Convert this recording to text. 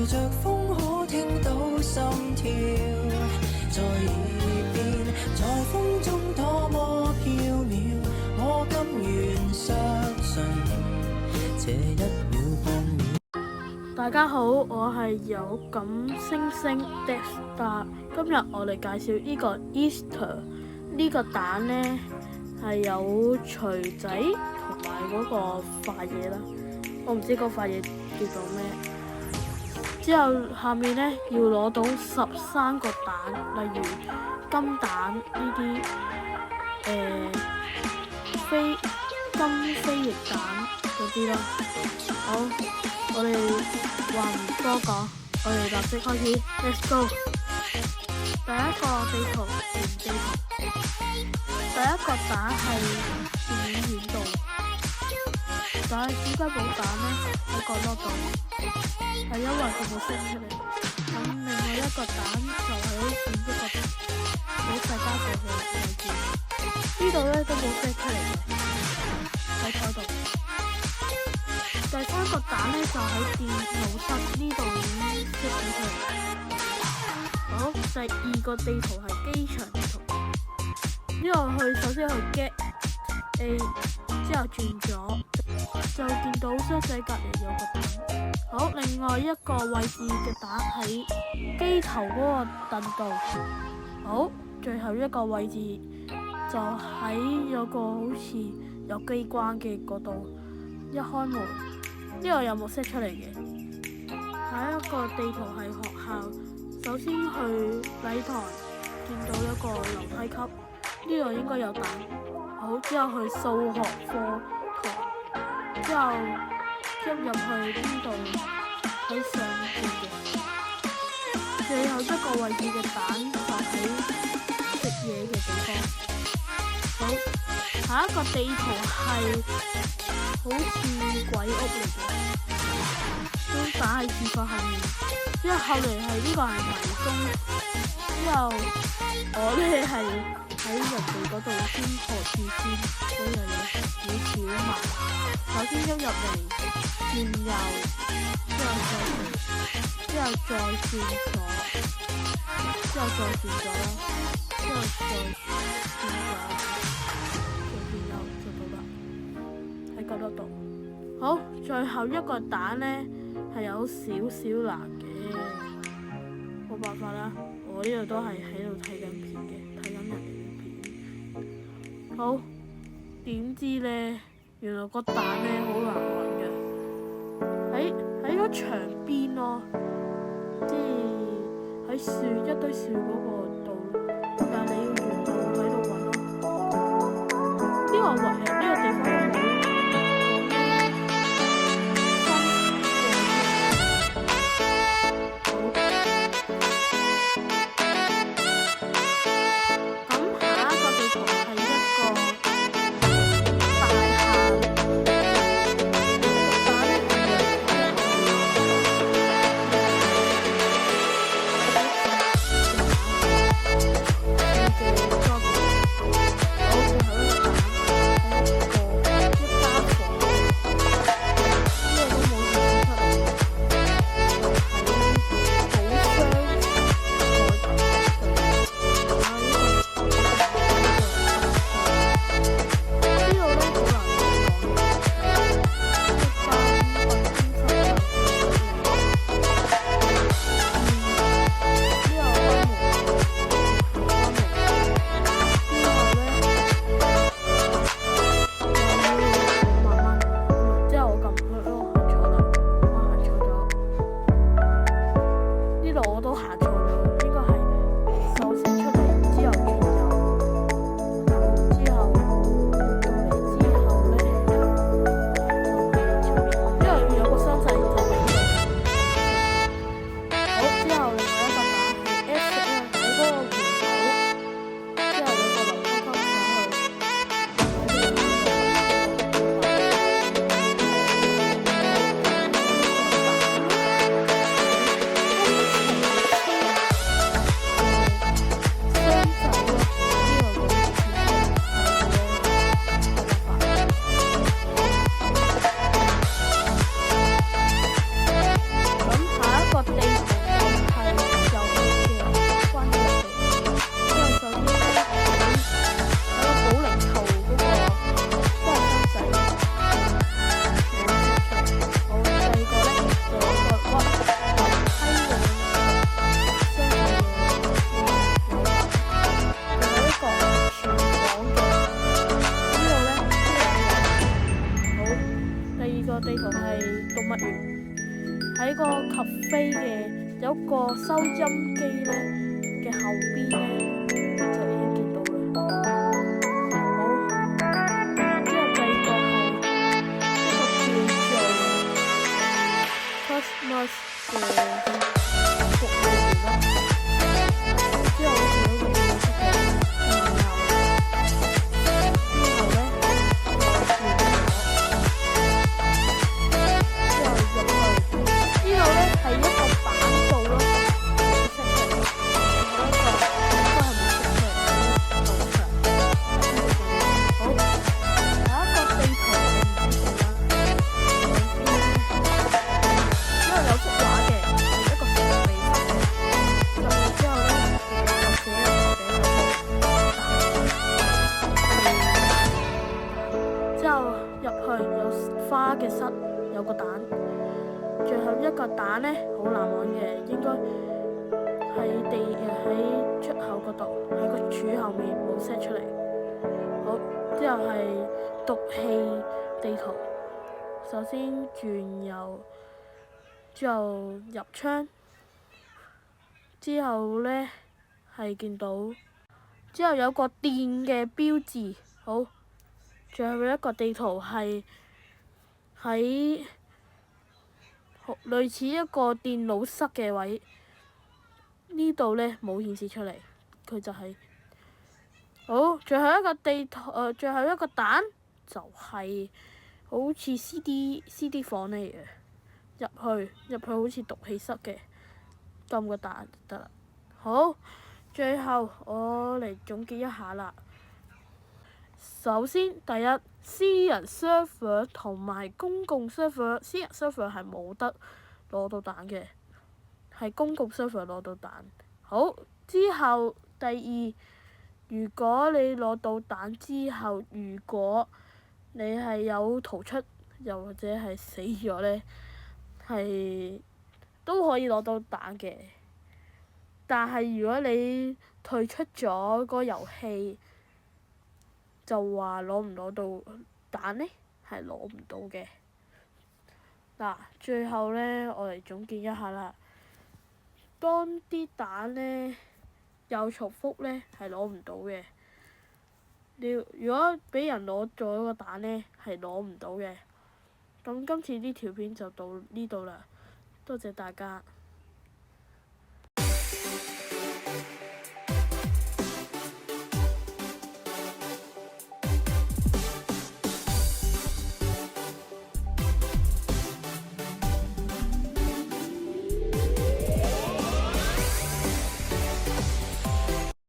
着風可聽到心跳，在耳邊，在風中多麼飄渺，我甘願相信這一秒半秒。大家好，我係有感星星 Death Star。今日我哋介紹呢個 Easter 呢個蛋呢，係有錘仔同埋嗰個塊嘢啦。我唔知嗰塊嘢叫做咩。之後下面呢，要攞到13個蛋，例如金蛋呢啲金飛翼蛋嗰啲啦。好，我哋話唔多講，我哋立即開始 ，Let's go。第一個地圖原地圖，第一個蛋係電影院度，但係點解冇蛋呢？喺角落度，係因為佢冇升出嚟。咁另外一個蛋就喺一個俾大家過去嘅位置，呢度咧都冇升出嚟嘅，喺台度。第三個蛋咧就喺電腦室呢度已經升咗出嚟。好，第二個地圖係機場地圖，呢度首先去 get A， 之後轉咗就見到箱仔隔離有個蛋。好，另外一個位置嘅蛋喺機頭嗰個凳度。好，最後一個位置就喺有個好似有機關嘅嗰度，一開門呢個有冇 set 出嚟嘅。下一個地圖係學校，首先去禮堂見到一個樓梯級，呢度應該有蛋。好，之後去數學課堂，之後入去呢度喺上邊嘅。最後一個位置嘅蛋就喺食嘢嘅地方。好，下一個地圖係好似鬼屋嚟嘅，都打喺廁所後面。之後嚟係呢個係迷宮，之後我咧係喺人哋嗰度先學住先，所以有少少慢。首先一入嚟轉右，之後再轉左，之後再轉左，之後再轉左，再轉右就到啦。喺嗰度。好，最後一個蛋呢係有少少難嘅，冇辦法啦。我呢度都係喺度睇緊片嘅，睇緊人哋嘅片。好，點知呢？原來個蛋呢好難揾嘅，喺個牆邊咯，即係喺一堆樹嗰個度，但係你要沿路喺度揾咯。呢個地方好。個 cafe 嘅有一個收音機咧嘅後邊咧就已經見到啦。好，之後第二個係一個叫做 Christmas 嘅服務員啦。之後咧仲有一個叫做花嘅室有個蛋，最後一個蛋呢，好難揾嘅，應該喺出口嗰度，喺個柱後面冇 set 出嚟。好，之後係毒氣地圖，首先轉右，之後入窗，之後呢係見到，之後有個電嘅標誌。好，最後一個地圖係喺類似一個電腦室嘅位，呢度呢冇顯示出嚟，佢就係、好，最後一個地圖，最後一個蛋就係好似 CD 房嚟嘅，入去好似毒氣室嘅，撳個蛋就得啦。好，最後我嚟總結一下啦。首先，第一，私人 server 同埋公共 server， 私人 server 係冇得攞到蛋嘅，係公共 server 攞到蛋。好，之後第二，如果你攞到蛋之後，如果你係有逃出，又或者係死咗呢，係都可以攞到蛋嘅。但係如果你退出咗嗰個遊戲，就話攞唔攞到蛋呢？係攞唔到嘅。嗱，最後呢，我嚟總結一下啦。當啲蛋呢有重複呢，係攞唔到嘅。如果俾人攞咗個蛋呢，係攞唔到嘅。咁今次呢條片就到呢度啦，多謝大家。